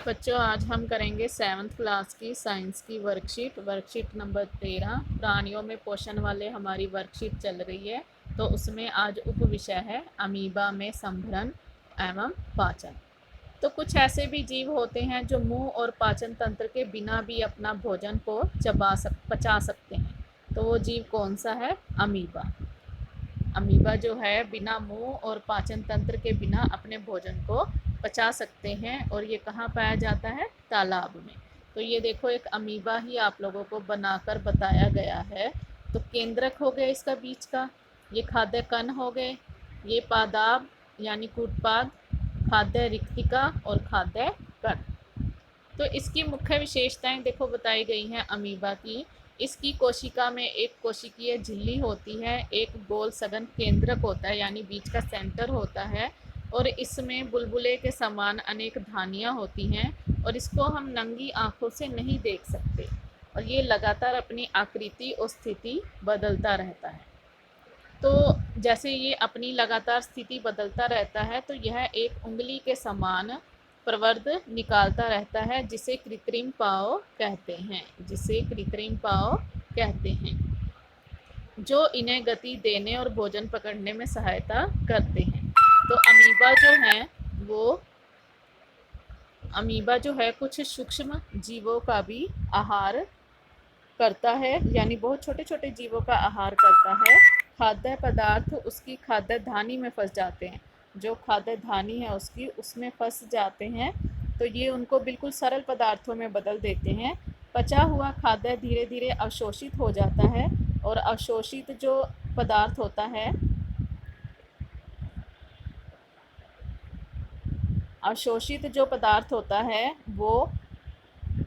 बच्चों, आज हम करेंगे 7th क्लास की साइंस की वर्कशीट नंबर 13। प्राणियों में पोषण वाले हमारी वर्कशीट चल रही है, तो उसमें आज उप विषय है अमीबा में संभरण एवं पाचन। तो कुछ ऐसे भी जीव होते हैं जो मुंह और पाचन तंत्र के बिना भी अपना भोजन को पचा सकते हैं। तो वो जीव कौन सा है? अमीबा। अमीबा जो है बिना मुंह और पाचन तंत्र के बिना अपने भोजन को पचा सकते हैं, और ये कहाँ पाया जाता है? तालाब में। तो ये देखो, एक अमीबा ही आप लोगों को बनाकर बताया गया है। तो केंद्रक हो गया इसका बीच का, ये खाद्य कण हो गए, ये पादाब यानी कूटपाद, खाद्य रिक्तिका और खाद्य कण। तो इसकी मुख्य विशेषताएं देखो बताई गई हैं अमीबा की। इसकी कोशिका में एक कोशिकीय झिल्ली होती है, एक गोल सघन केंद्रक होता है यानी बीच का सेंटर होता है, और इसमें बुलबुले के समान अनेक धानियाँ होती हैं, और इसको हम नंगी आंखों से नहीं देख सकते, और ये लगातार अपनी आकृति और स्थिति बदलता रहता है। तो जैसे ये अपनी लगातार स्थिति बदलता रहता है, तो यह एक उंगली के समान प्रवर्ध निकालता रहता है, जिसे कृत्रिम पाँव कहते हैं, जो इन्हें गति देने और भोजन पकड़ने में सहायता करते हैं। तो अमीबा जो है कुछ सूक्ष्म जीवों का भी आहार करता है, यानी बहुत छोटे छोटे जीवों का आहार करता है। खाद्य पदार्थ उसकी खाद्य धानी में फंस जाते हैं, जो खाद्य धानी है उसकी उसमें फंस जाते हैं, तो ये उनको बिल्कुल सरल पदार्थों में बदल देते हैं। पचा हुआ खाद्य धीरे धीरे अवशोषित हो जाता है, और अवशोषित जो पदार्थ होता है वो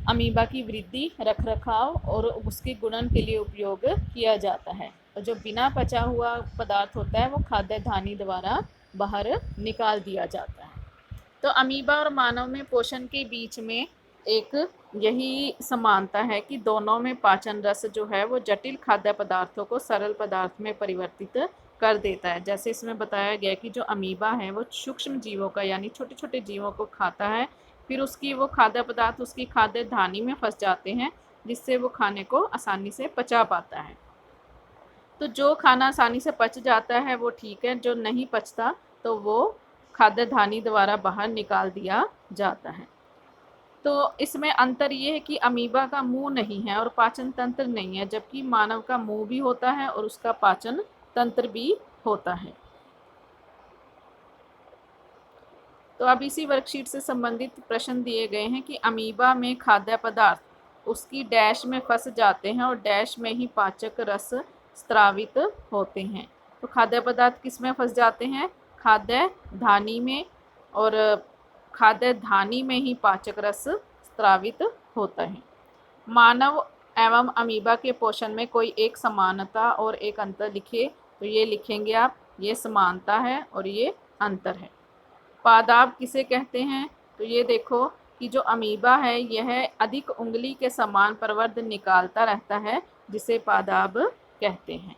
अमीबा की वृद्धि, रखरखाव और उसके गुणन के लिए उपयोग किया जाता है। और जो बिना पचा हुआ पदार्थ होता है वो खाद्य धानी द्वारा बाहर निकाल दिया जाता है। तो अमीबा और मानव में पोषण के बीच में एक यही समानता है कि दोनों में पाचन रस जो है वो जटिल खाद्य पदार्थों को सरल पदार्थ में परिवर्तित कर देता है। जैसे इसमें बताया गया कि जो अमीबा है वो सूक्ष्म जीवों का यानी छोटे छोटे जीवों को खाता है, फिर उसकी वो खाद्य पदार्थ उसकी खाद्य धानी में फंस जाते हैं, जिससे वो खाने को आसानी से पचा पाता है। तो जो खाना आसानी से पच जाता है वो ठीक है, जो नहीं पचता तो वो खाद्य धानी द्वारा बाहर निकाल दिया जाता है। तो इसमें अंतर ये है कि अमीबा का मुंह नहीं है और पाचन तंत्र नहीं है, जबकि मानव का मुंह भी होता है और उसका पाचन तंत्र भी होता है। तो अब इसी वर्कशीट से संबंधित प्रश्न दिए गए हैं कि अमीबा में खाद्य पदार्थ उसकी डैश में फंस जाते हैं और डैश में ही पाचक रस स्त्रावित होते हैं। तो खाद्य पदार्थ किस में फंस जाते हैं? खाद्य धानी में, और खाद्य धानी में ही पाचक रस स्त्रावित होता है। मानव एवं अमीबा के पोषण में कोई एक समानता और एक अंतर लिखे, तो ये लिखेंगे आप, ये समानता है और ये अंतर है। पादाब किसे कहते हैं? तो ये देखो कि जो अमीबा है यह अधिक उंगली के समान प्रवर्ध निकालता रहता है, जिसे पादाब कहते हैं।